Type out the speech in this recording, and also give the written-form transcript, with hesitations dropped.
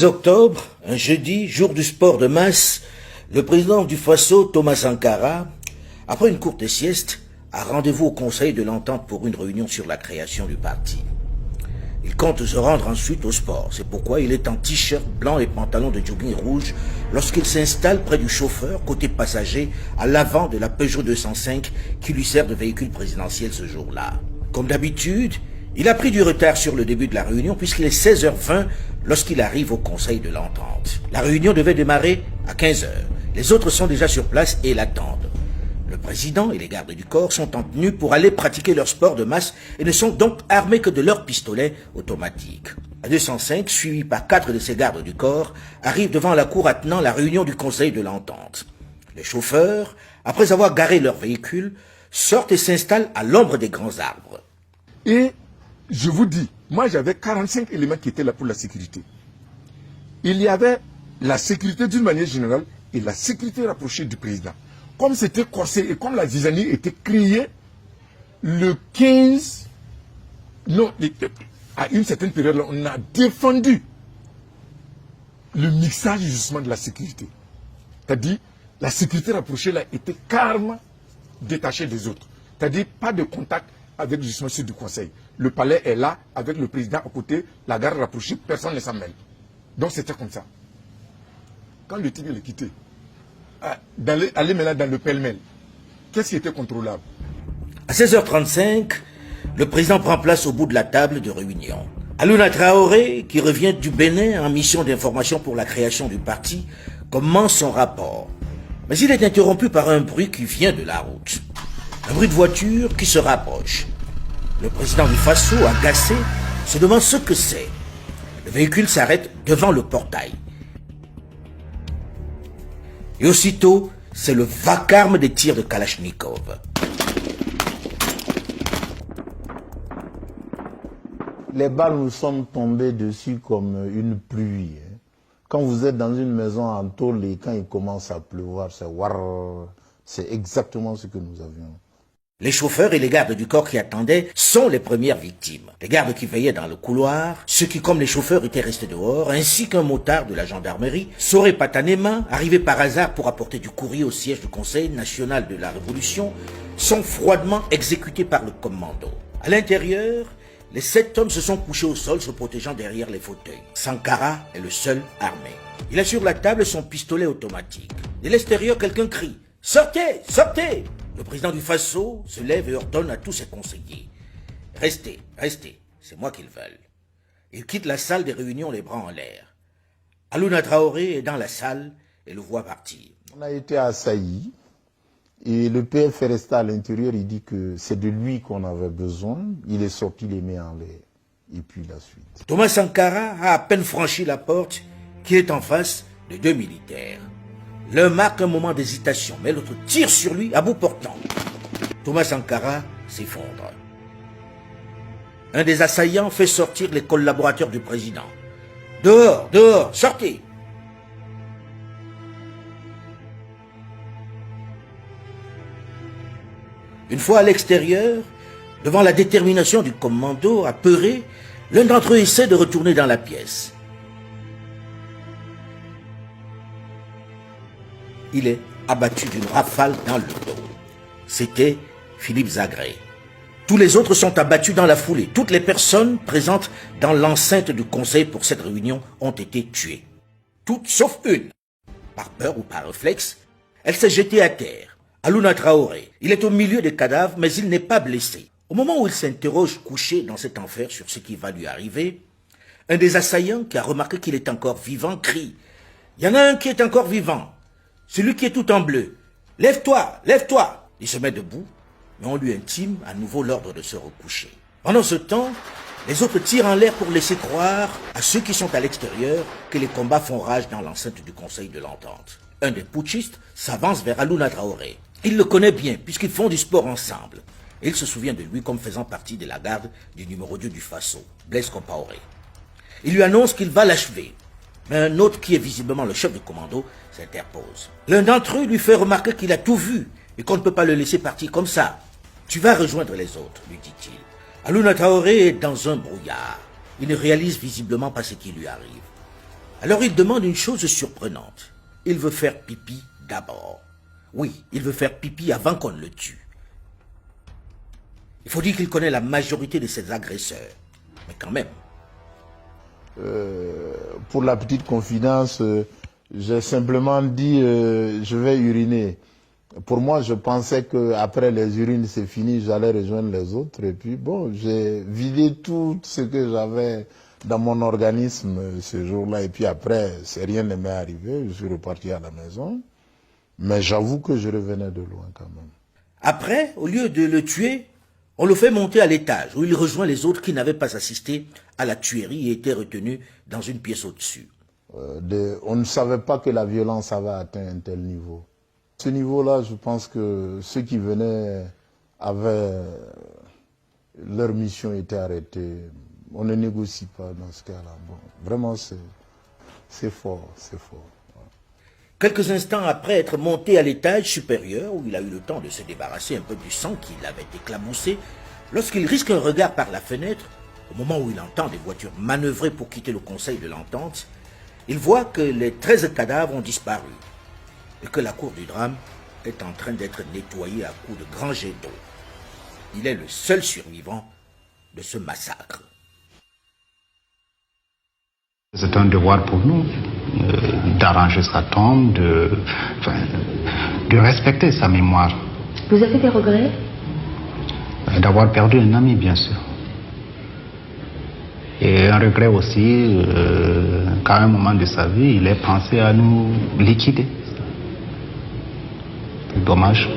Octobre, un jeudi, jour du sport de masse, le président du Faso, Thomas Sankara, après une courte sieste, a rendez-vous au Conseil de l'Entente pour une réunion sur la création du parti. Il compte se rendre ensuite au sport. C'est pourquoi il est en t-shirt blanc et pantalon de jogging rouge lorsqu'il s'installe près du chauffeur, côté passager, à l'avant de la Peugeot 205 qui lui sert de véhicule présidentiel ce jour-là. Comme d'habitude, il a pris du retard sur le début de la réunion puisqu'il est 16h20 lorsqu'il arrive au Conseil de l'Entente. La réunion devait démarrer à 15h. Les autres sont déjà sur place et l'attendent. Le président et les gardes du corps sont en tenue pour aller pratiquer leur sport de masse et ne sont donc armés que de leurs pistolets automatiques. La 205, suivi par 4 de ses gardes du corps, arrive devant la cour attenant la réunion du Conseil de l'Entente. Les chauffeurs, après avoir garé leur véhicule, sortent et s'installent à l'ombre des grands arbres. Et je vous dis, moi j'avais 45 éléments qui étaient là pour la sécurité. Il y avait la sécurité d'une manière générale et la sécurité rapprochée du président. Comme c'était corsé et comme la zizanie était créée le 15, non, à une certaine période, là, on a défendu le mixage justement de la sécurité. C'est-à-dire, la sécurité rapprochée là était carrément détachée des autres. C'est-à-dire, pas de contact avec justement ceux du conseil. Le palais est là, avec le président à côté, la garde rapprochée, personne ne s'en mêle. Donc c'était comme ça. Quand le type est quitté, aller maintenant dans le pêle-mêle, qu'est-ce qui était contrôlable? À 16h35, le président prend place au bout de la table de réunion. Aliouna Traoré, qui revient du Bénin en mission d'information pour la création du parti, commence son rapport. Mais il est interrompu par un bruit qui vient de la route. Un bruit de voiture qui se rapproche. Le président du Faso, agacé, se demande ce que c'est. Le véhicule s'arrête devant le portail. Et aussitôt, c'est le vacarme des tirs de Kalachnikov. Les balles nous sont tombées dessus comme une pluie. Quand vous êtes dans une maison en tôle et quand il commence à pleuvoir, c'est warrrr. C'est exactement ce que nous avions. Les chauffeurs et les gardes du corps qui attendaient sont les premières victimes. Les gardes qui veillaient dans le couloir, ceux qui, comme les chauffeurs, étaient restés dehors, ainsi qu'un motard de la gendarmerie, Soré Patanema, arrivé par hasard pour apporter du courrier au siège du Conseil national de la Révolution, sont froidement exécutés par le commando. À l'intérieur, les 7 hommes se sont couchés au sol, se protégeant derrière les fauteuils. Sankara est le seul armé. Il a sur la table son pistolet automatique. De l'extérieur, quelqu'un crie « Sortez! Sortez !» Le président du Faso se lève et ordonne à tous ses conseillers. « Restez, restez, c'est moi qu'ils veulent. » Il quitte la salle des réunions les bras en l'air. Aliouna Traoré est dans la salle et le voit partir. On a été assaillis et le PF est resté à l'intérieur. Il dit que c'est de lui qu'on avait besoin. Il est sorti les mains en l'air. Et puis la suite. Thomas Sankara a à peine franchi la porte qui est en face de 2 militaires. L'un marque un moment d'hésitation, mais l'autre tire sur lui à bout portant. Thomas Sankara s'effondre. Un des assaillants fait sortir les collaborateurs du président. « Dehors, dehors, sortez !» Une fois à l'extérieur, devant la détermination du commando, apeuré, l'un d'entre eux essaie de retourner dans la pièce. Il est abattu d'une rafale dans le dos. C'était Philippe Zagré. Tous les autres sont abattus dans la foulée. Toutes les personnes présentes dans l'enceinte du conseil pour cette réunion ont été tuées. Toutes sauf une. Par peur ou par réflexe, elle s'est jetée à terre. Aliouna Traoré. Il est au milieu des cadavres, mais il n'est pas blessé. Au moment où il s'interroge couché dans cet enfer sur ce qui va lui arriver, un des assaillants qui a remarqué qu'il est encore vivant crie « Il y en a un qui est encore vivant !» Celui qui est tout en bleu. « Lève-toi, lève-toi » Il se met debout, mais on lui intime à nouveau l'ordre de se recoucher. Pendant ce temps, les autres tirent en l'air pour laisser croire à ceux qui sont à l'extérieur que les combats font rage dans l'enceinte du Conseil de l'Entente. Un des putschistes s'avance vers Aliouna Traoré. Il le connaît bien puisqu'ils font du sport ensemble. Et il se souvient de lui comme faisant partie de la garde du numéro 2 du Faso, Blaise Compaoré. Il lui annonce qu'il va l'achever. Mais un autre qui est visiblement le chef du commando s'interpose. L'un d'entre eux lui fait remarquer qu'il a tout vu et qu'on ne peut pas le laisser partir comme ça. « Tu vas rejoindre les autres, » lui dit-il. Aliouna Traoré est dans un brouillard. Il ne réalise visiblement pas ce qui lui arrive. Alors il demande une chose surprenante. Il veut faire pipi d'abord. Oui, il veut faire pipi avant qu'on le tue. Il faut dire qu'il connaît la majorité de ses agresseurs. Mais quand même. Pour la petite confidence, j'ai simplement dit je vais uriner. Pour moi, je pensais qu'après les urines, c'est fini, j'allais rejoindre les autres. Et puis bon, j'ai vidé tout ce que j'avais dans mon organisme ce jour-là. Et puis après, rien ne m'est arrivé, je suis reparti à la maison. Mais j'avoue que je revenais de loin quand même. Après, au lieu de le tuer, on le fait monter à l'étage où il rejoint les autres qui n'avaient pas assisté à la tuerie et étaient retenus dans une pièce au-dessus. On ne savait pas que la violence avait atteint un tel niveau. À ce niveau-là, je pense que ceux qui venaient avaient... Leur mission était arrêtée. On ne négocie pas dans ce cas-là. Bon, vraiment, c'est fort, c'est fort. Quelques instants après être monté à l'étage supérieur, où il a eu le temps de se débarrasser un peu du sang qui l'avait éclaboussé, lorsqu'il risque un regard par la fenêtre, au moment où il entend des voitures manœuvrer pour quitter le conseil de l'entente, il voit que les 13 cadavres ont disparu et que la cour du drame est en train d'être nettoyée à coups de grands jets d'eau. Il est le seul survivant de ce massacre. C'est un devoir pour nous d'arranger sa tombe, de respecter sa mémoire. Vous avez des regrets? D'avoir perdu un ami, bien sûr. Et un regret aussi qu'à un moment de sa vie, il ait pensé à nous liquider. C'est dommage.